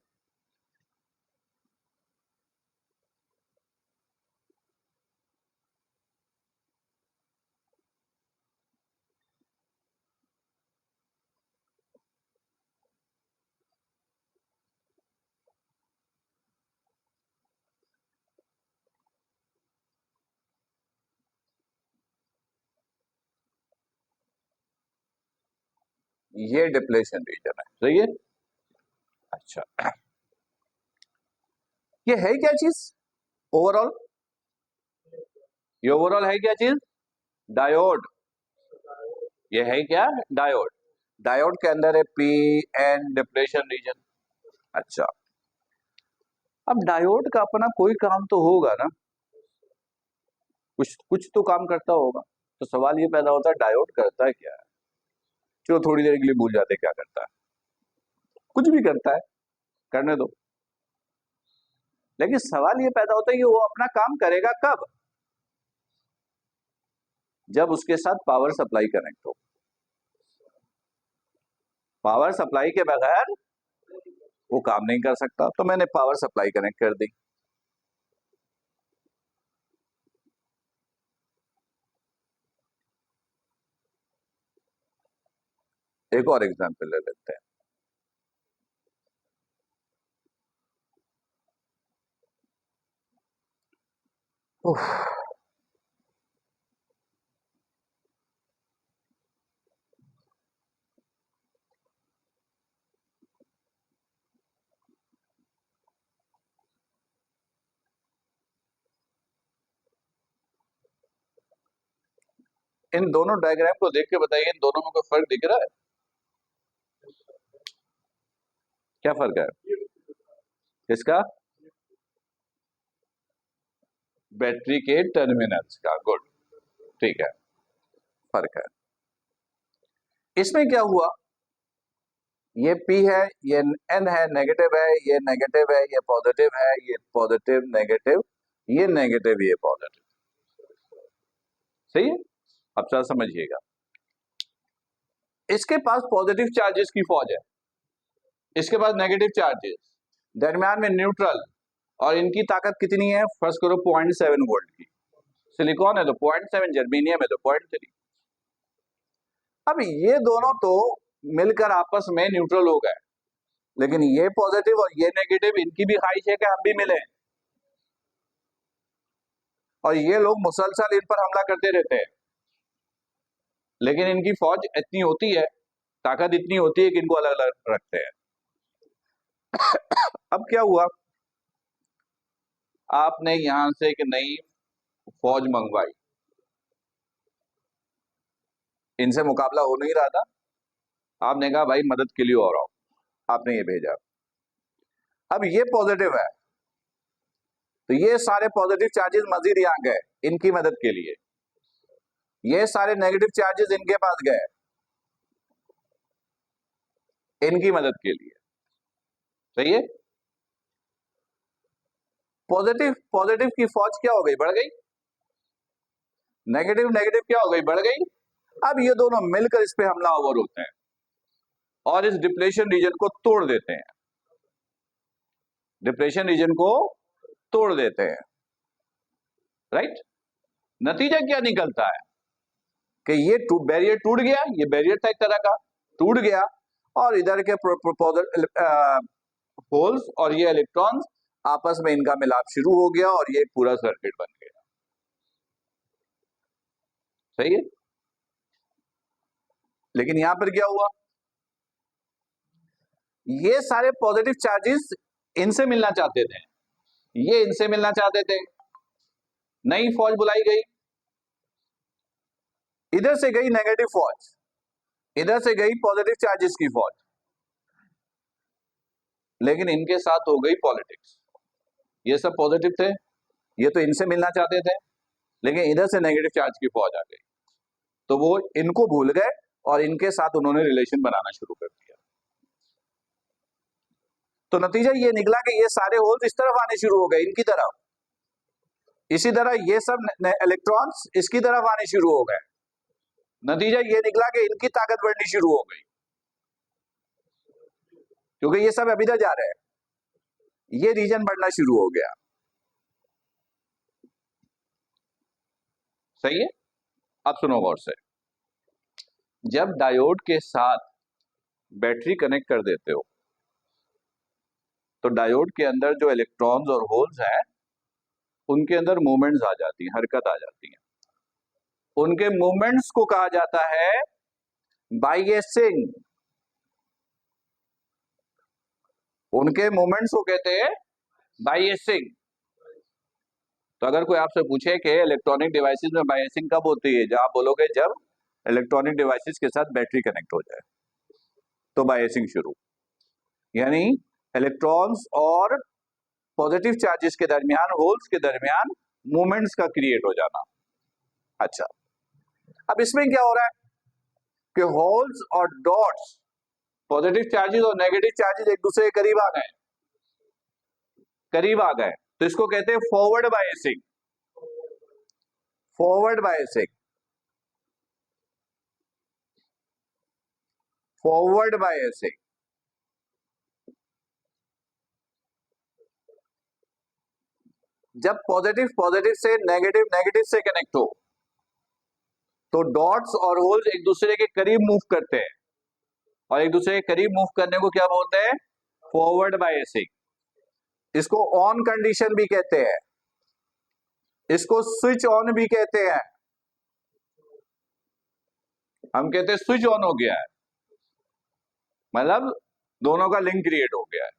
ये डिप्लेशन रीजन है, सही है। अच्छा, ये है क्या चीज ओवरऑल? ये ओवरऑल है क्या चीज? डायोड। ये है क्या? डायोड। डायोड के अंदर है पी एन डिप्लेशन रीजन। अच्छा, अब डायोड का अपना कोई काम तो होगा ना, कुछ कुछ तो काम करता होगा। तो सवाल ये पैदा होता है डायोड करता है क्या? जो थोड़ी देर के लिए भूल जाते क्या करता है, कुछ भी करता है, करने दो। लेकिन सवाल ये पैदा होता है कि वो अपना काम करेगा कब? जब उसके साथ पावर सप्लाई कनेक्ट हो। पावर सप्लाई के बगैर वो काम नहीं कर सकता, तो मैंने पावर सप्लाई कनेक्ट कर दी। एक और एग्जांपल ले लेते हैं। उफ, इन दोनों डायग्राम को देख के बताइए, इन दोनों में कोई फर्क दिख रहा है? क्या फर्क है? किसका? बैटरी के टर्मिनल्स का। गुड, ठीक है, फर्क है। इसमें क्या हुआ, ये P है, ये N है, नेगेटिव है, ये नेगेटिव है, ये पॉजिटिव है, ये पॉजिटिव नेगेटिव, ये नेगेटिव, ये पॉजिटिव। सही है। अब जरा समझिएगा, इसके पास पॉजिटिव चार्जेस की फौज है, इसके पास नेगेटिव चार्जेस, दरमियान में न्यूट्रल, और इनकी ताकत कितनी है? फर्स्ट करो 0.7 वोल्ट की। सिलिकॉन है तो 0.7, जर्मेनियम है तो 0.3। अब ये दोनों तो मिलकर आपस में न्यूट्रल हो गए, लेकिन ये पॉजिटिव और ये नेगेटिव, इनकी भी ख्वाहिश है कि हम भी मिले, और ये लोग मुसलसल इन पर हमला करते रहते हैं। लेकिन इनकी फौज इतनी होती है, ताकत इतनी होती है कि इनको अलग अलग रखते हैं। अब क्या हुआ, आपने यहां से एक नई फौज मंगवाई, इनसे मुकाबला हो नहीं रहा था, आपने कहा भाई मदद के लिए और आओ, आपने ये भेजा। अब ये पॉजिटिव है, तो ये सारे पॉजिटिव चार्जेस मजीद यहां गए इनकी मदद के लिए, ये सारे नेगेटिव चार्जेस इनके पास गए इनकी मदद के लिए। सही है। पॉजिटिव पॉजिटिव की फौज क्या हो गई? बढ़ गई। नेगेटिव नेगेटिव क्या हो गई? बढ़ गई। अब ये दोनों मिलकर इस पे हमलावर होते हैं और इस डिप्लेशन रीजन को तोड़ देते हैं, डिप्लेशन रीजन को तोड़ देते हैं। राइट। नतीजा क्या निकलता है कि ये बैरियर टूट गया, ये बैरियर था एक तरह का, टूट गया, और इधर के होल्स और ये इलेक्ट्रॉन्स आपस में इनका मिलाप शुरू हो गया और ये पूरा सर्किट बन गया। सही है। लेकिन यहां पर क्या हुआ, ये सारे पॉजिटिव चार्जेस इनसे मिलना चाहते थे, ये इनसे मिलना चाहते थे, नई फौज बुलाई गई, इधर से गई नेगेटिव फौज, इधर से गई पॉजिटिव चार्जेस की फौज, लेकिन इनके साथ हो गई पॉलिटिक्स। ये सब पॉजिटिव थे, ये तो इनसे मिलना चाहते थे, लेकिन इधर से नेगेटिव चार्ज की फौज आ गई, तो वो इनको भूल गए और इनके साथ उन्होंने रिलेशन बनाना शुरू कर दिया। तो नतीजा ये निकला कि ये सारे होल्स इस तरफ आने शुरू हो गए, इनकी तरफ, इसी तरह ये सब इलेक्ट्रॉन्स इसकी तरफ आने शुरू हो गए। नतीजा ये निकला कि इनकी ताकत बढ़नी शुरू हो गई, क्योंकि ये सब अभी इधर जा रहे हैं, ये रीजन बढ़ना शुरू हो गया। सही है। अब सुनो गौर से, जब डायोड के साथ बैटरी कनेक्ट कर देते हो, तो डायोड के अंदर जो इलेक्ट्रॉन्स और होल्स हैं उनके अंदर मूवमेंट्स आ जाती हैं, हरकत आ जाती है। उनके मूवमेंट्स को कहा जाता है बाइएसिंग। उनके मूवमेंट्स को कहते हैं बायसिंग। तो अगर कोई आपसे पूछे कि इलेक्ट्रॉनिक डिवाइसेस में बायसिंग कब होती है, जब आप बोलोगे जब इलेक्ट्रॉनिक डिवाइसेस के साथ बैटरी कनेक्ट हो जाए तो बायसिंग शुरू, यानी इलेक्ट्रॉन्स और पॉजिटिव चार्जेस के दरमियान, होल्स के दरमियान मूवमेंट्स का क्रिएट हो जाना। अच्छा, अब इसमें क्या हो रहा है कि होल्स और डॉट्स, पॉजिटिव चार्जेस और नेगेटिव चार्जेस एक दूसरे के करीब आ गए, करीब आ गए, तो इसको कहते हैं forward biasing. Forward biasing, forward biasing. जब पॉजिटिव पॉजिटिव से, नेगेटिव नेगेटिव से कनेक्ट हो तो डॉट्स और होल्स एक दूसरे के करीब मूव करते हैं, और एक दूसरे के करीब मूव करने को क्या बोलते हैं? Forward biasing. इसको ऑन कंडीशन भी कहते हैं, इसको स्विच ऑन भी कहते हैं। हम कहते हैं स्विच ऑन हो गया है, मतलब दोनों का लिंक क्रिएट हो गया है।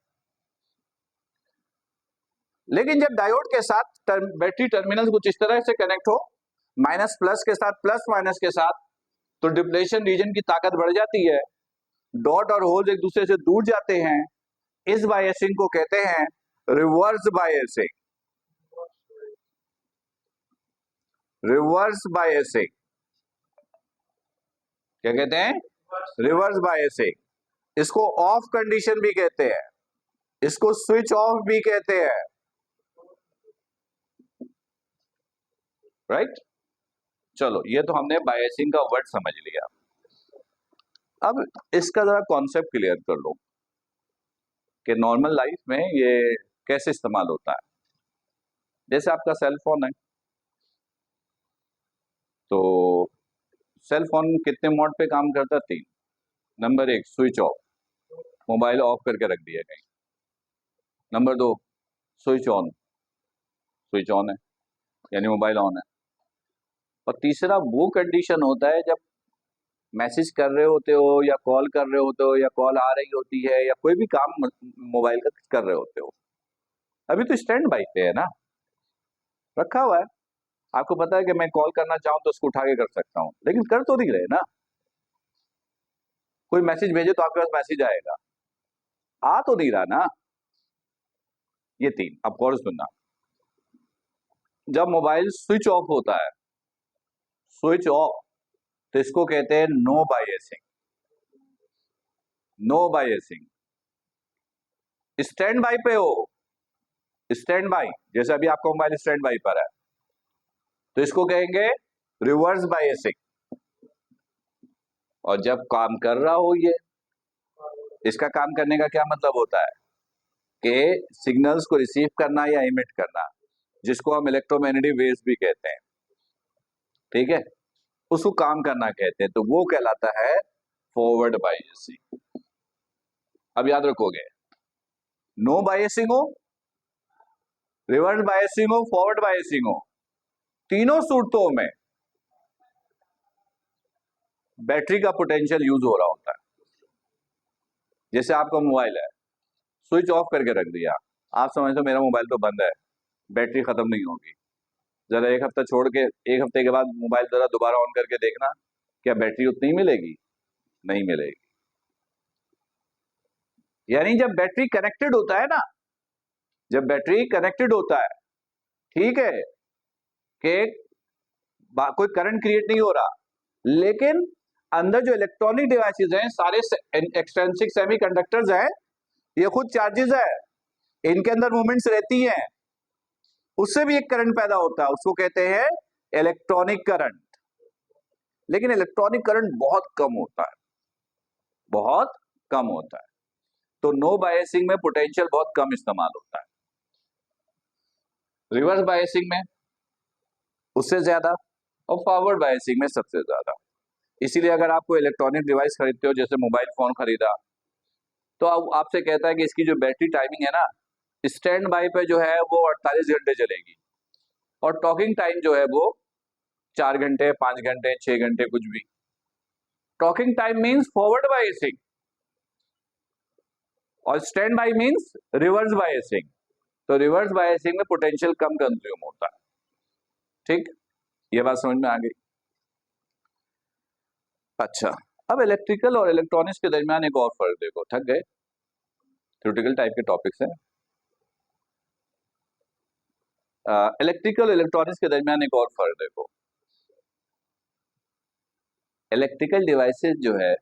लेकिन जब डायोड के साथ बैटरी टर्मिनल कुछ इस तरह से कनेक्ट हो, माइनस प्लस के साथ, प्लस माइनस के साथ, तो डिप्लेशन रीजन की ताकत बढ़ जाती है, डॉट और होल एक दूसरे से दूर जाते हैं। इस बायसिंग को कहते हैं रिवर्स बायसिंग। रिवर्स बायसिंग क्या कहते हैं? Reverse biasing. इसको ऑफ कंडीशन भी कहते हैं, इसको स्विच ऑफ भी कहते हैं, राइट? चलो, ये तो हमने बायसिंग का वर्ड समझ लिया। अब इसका जरा कॉन्सेप्ट क्लियर कर लो कि नॉर्मल लाइफ में ये कैसे इस्तेमाल होता है। जैसे आपका सेल फोन है, तो सेल फोन कितने मोड पे काम करता है? 3। Number 1 switch off, mobile of करके रख दिया कहीं। Number 2 switch on, switch on है यानी मोबाइल ऑन है। और तीसरा वो कंडीशन होता है जब मैसेज कर रहे होते हो या कॉल कर रहे होते हो या कॉल आ रही होती है या कोई भी काम मोबाइल का कर रहे होते हो। अभी तो स्टैंड बाई पे है ना, रखा हुआ है, आपको पता है कि मैं कॉल करना चाहूं तो उसको उठा के कर सकता हूं, लेकिन कर तो नहीं रहे ना। कोई मैसेज भेजे तो आपके पास मैसेज आएगा, आ तो नहीं रहा ना। ये 3। अब गौर से सुनना, जब मोबाइल स्विच ऑफ होता है, स्विच ऑफ, तो इसको कहते हैं no biasing. No biasing. Stand by पे हो, स्टैंड बाई, जैसे अभी आपका मोबाइल स्टैंड बाई पर है, तो इसको कहेंगे रिवर्स बायसिंग। और जब काम कर रहा हो ये, इसका काम करने का क्या मतलब होता है कि सिग्नल्स को रिसीव करना या इमिट करना, जिसको हम इलेक्ट्रोमैग्नेटिक वेव्स भी कहते हैं, ठीक है, उसको काम करना कहते हैं, तो वो कहलाता है फॉरवर्ड बायसिंग। अब याद रखोगे, नो बायसिंग हो, रिवर्स बायसिंग हो, फॉरवर्ड बायसिंग हो, तीनों सूरतों में बैटरी का पोटेंशियल यूज हो रहा होता है। जैसे आपका मोबाइल है, स्विच ऑफ करके रख दिया, आप समझते हो मेरा मोबाइल तो बंद है, बैटरी खत्म नहीं होगी। जरा एक हफ्ता छोड़ के, एक हफ्ते के बाद मोबाइल जरा दोबारा ऑन करके देखना, क्या बैटरी उतनी ही मिलेगी? नहीं मिलेगी। यानी जब बैटरी कनेक्टेड होता है ना, जब बैटरी कनेक्टेड होता है, ठीक है, कि कोई करंट क्रिएट नहीं हो रहा, लेकिन अंदर जो इलेक्ट्रॉनिक डिवाइसेस हैं, सारे एक्सट्रिंसिक सेमीकंडक्टर्स हैं, ये खुद चार्जेस है, इनके अंदर मूवमेंट्स रहती हैं, उससे भी एक करंट पैदा होता है, उसको कहते हैं इलेक्ट्रॉनिक करंट। लेकिन इलेक्ट्रॉनिक करंट बहुत कम होता है, बहुत कम होता है, तो नो बायसिंग में पोटेंशियल बहुत कम इस्तेमाल होता है, रिवर्स बायसिंग में उससे ज्यादा, और फॉरवर्ड बायसिंग में सबसे ज्यादा। इसीलिए अगर आप कोई इलेक्ट्रॉनिक डिवाइस खरीदते हो, जैसे मोबाइल फोन खरीदा, तो आपसे कहता है कि इसकी जो बैटरी टाइमिंग है ना, स्टैंड बाई पे जो है वो 48 घंटे चलेगी, और टॉकिंग टाइम जो है वो 4 घंटे, 5 घंटे, 6 घंटे, कुछ भी। Talking time means forward biasing. और standby means reverse biasing, तो रिवर्स बायसिंग में पोटेंशियल कम कंज्यूम होता है। ठीक, ये बात समझ में आ गई। अच्छा, अब इलेक्ट्रिकल और इलेक्ट्रॉनिक्स के दरमियान एक और फर्क देखो, थक गए, थ्योरेटिकल टाइप के टॉपिक्स हैं। इलेक्ट्रिकल इलेक्ट्रॉनिक्स के दरमियान एक और फर्क देखो। इलेक्ट्रिकल डिवाइसेस जो है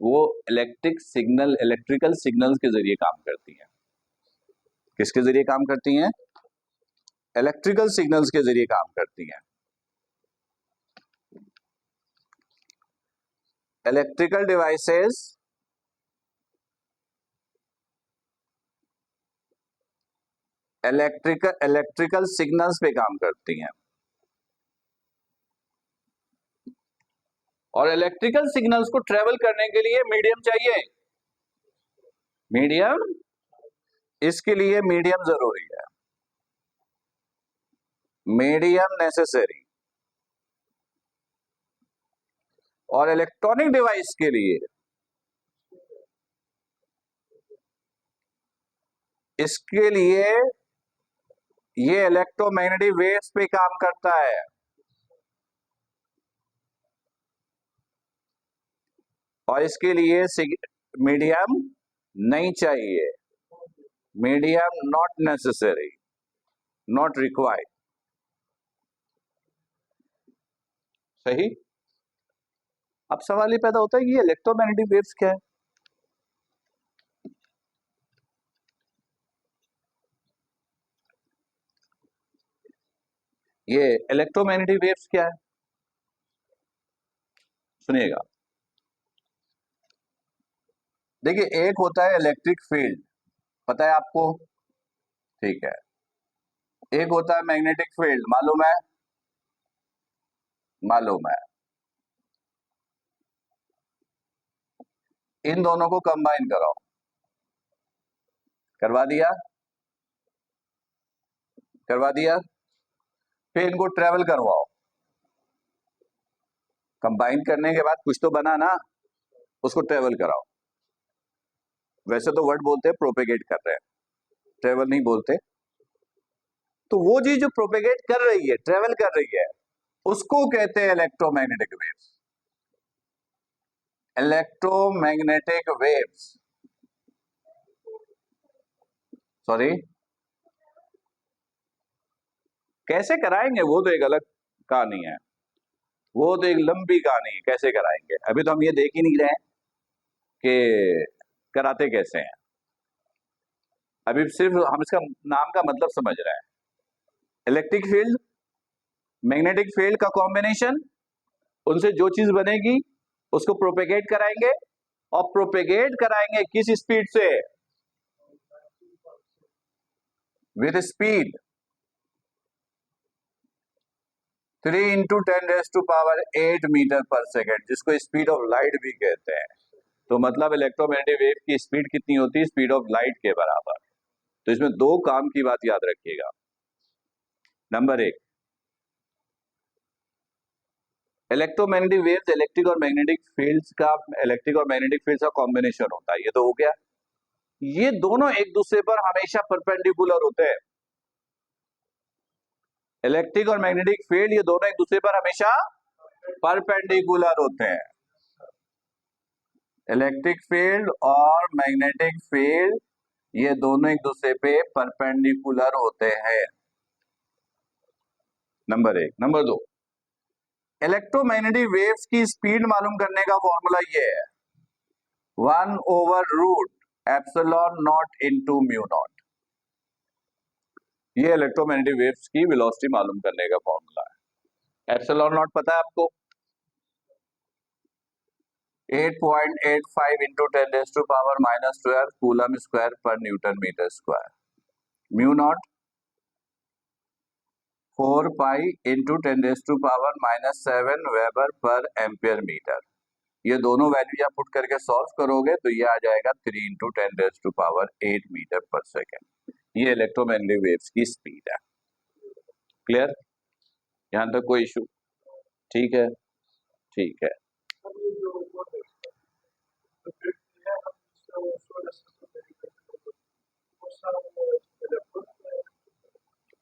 वो इलेक्ट्रिकल सिग्नल्स के जरिए काम करती हैं। किसके जरिए काम करती हैं? इलेक्ट्रिकल सिग्नल्स के जरिए काम करती हैं। इलेक्ट्रिकल डिवाइसेस इलेक्ट्रिकल सिग्नल्स पे काम करती हैं, और इलेक्ट्रिकल सिग्नल्स को ट्रेवल करने के लिए मीडियम चाहिए। मीडियम, इसके लिए मीडियम जरूरी है, मीडियम नेसेसरी। और इलेक्ट्रॉनिक डिवाइस के लिए इसके लिए ये इलेक्ट्रोमैग्नेटिक वेव्स पे काम करता है, और इसके लिए मीडियम नहीं चाहिए, medium not necessary, not required. सही। अब सवाल ये पैदा होता है कि ये इलेक्ट्रोमैग्नेटिक वेव्स क्या है? ये इलेक्ट्रोमैग्नेटिक वेव्स क्या है? सुनिएगा, देखिए, एक होता है इलेक्ट्रिक फील्ड, पता है आपको? ठीक है। एक होता है मैग्नेटिक फील्ड, मालूम है? मालूम है। इन दोनों को कंबाइन करो, करवा दिया, करवा दिया, फिर इनको ट्रेवल करवाओ। कंबाइन करने के बाद कुछ तो बना ना, उसको ट्रेवल कराओ। वैसे तो वर्ड बोलते हैं प्रोपेगेट कर रहे हैं, ट्रेवल नहीं बोलते। तो वो चीज जो प्रोपेगेट कर रही है, ट्रेवल कर रही है, उसको कहते हैं electromagnetic waves. Electromagnetic waves, sorry, कैसे कराएंगे वो तो एक अलग कहानी है, वो तो एक लंबी कहानी है, कैसे कराएंगे। अभी तो हम ये देख ही नहीं रहे हैं कि कराते कैसे हैं, अभी सिर्फ हम इसका नाम का मतलब समझ रहे हैं। इलेक्ट्रिक फील्ड, मैग्नेटिक फील्ड का कॉम्बिनेशन, उनसे जो चीज बनेगी उसको प्रोपेगेट कराएंगे, और प्रोपेगेट कराएंगे किस स्पीड से? विद स्पीड 3 × 10⁻⁸ मीटर पर सेकेंड, जिसको स्पीड ऑफ लाइट भी कहते हैं। तो मतलब इलेक्ट्रोमैग्नेटिक वेव की स्पीड कितनी होती है? स्पीड ऑफ लाइट के बराबर। तो इसमें दो काम की बात याद रखिएगा। नंबर एक, इलेक्ट्रोमैग्नेटिक वेव्स इलेक्ट्रिक और मैग्नेटिक फील्ड्स का कॉम्बिनेशन होता है, ये तो हो गया। ये दोनों एक दूसरे पर हमेशा परपेंडिकुलर होते हैं। इलेक्ट्रिक और मैग्नेटिक फील्ड ये दोनों एक दूसरे पर हमेशा परपेंडिकुलर होते हैं। इलेक्ट्रिक फील्ड और मैग्नेटिक फील्ड ये दोनों एक दूसरे पे परपेंडिकुलर होते हैं, नंबर एक। नंबर दो, इलेक्ट्रोमैग्नेटिक वेव्स की स्पीड मालूम करने का फॉर्मूला ये है, 1/√ε0 इंटू म्यू नॉट। ये इलेक्ट्रोमैग्नेटिक वेव्स की वेलोसिटी मालूम करने का फॉर्मूला है। ε0 पता है आपको? 8.85 into 10⁻⁻12 coulomb square per newton metre square. Mu naught 4 pi into 10⁻⁻7 weber per ampere metre. ये दोनों वैल्यू आप पुट करके सॉल्व करोगे तो ये आ जाएगा 3 इंटू 10⁸ मीटर पर सेकेंड। ये इलेक्ट्रोमैग्नेटिक वेव्स की स्पीड है। क्लियर? यहां तक कोई इशू? ठीक है, ठीक है।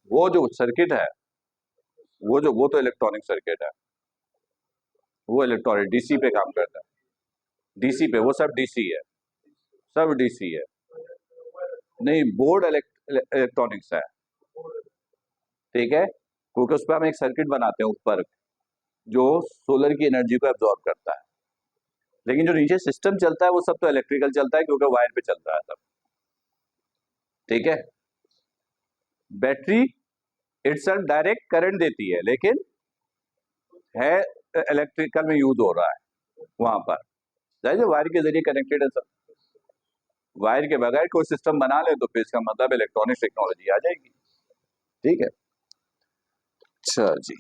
वो जो सर्किट है, वो तो इलेक्ट्रॉनिक सर्किट है, वो इलेक्ट्रॉनिक डीसी पे काम करता है, डीसी पे, वो सब डीसी है, सब डीसी है। नहीं, बोर्ड इलेक्ट्रॉनिक्स है, ठीक है, क्योंकि उस पर हम एक सर्किट बनाते हैं ऊपर जो सोलर की एनर्जी को एब्जॉर्ब करता है, लेकिन जो नीचे सिस्टम चलता है वो सब तो इलेक्ट्रिकल चलता है क्योंकि वायर पे चलता है सब, ठीक है। बैटरी इटसेल्फ डायरेक्ट करंट देती है, लेकिन है इलेक्ट्रिकल में यूज हो रहा है वहां पर, जाहिर है वायर के जरिए कनेक्टेड है सब। वायर के बगैर कोई सिस्टम बना ले तो फिर इसका मतलब इलेक्ट्रॉनिक टेक्नोलॉजी आ जाएगी, ठीक है। अच्छा जी।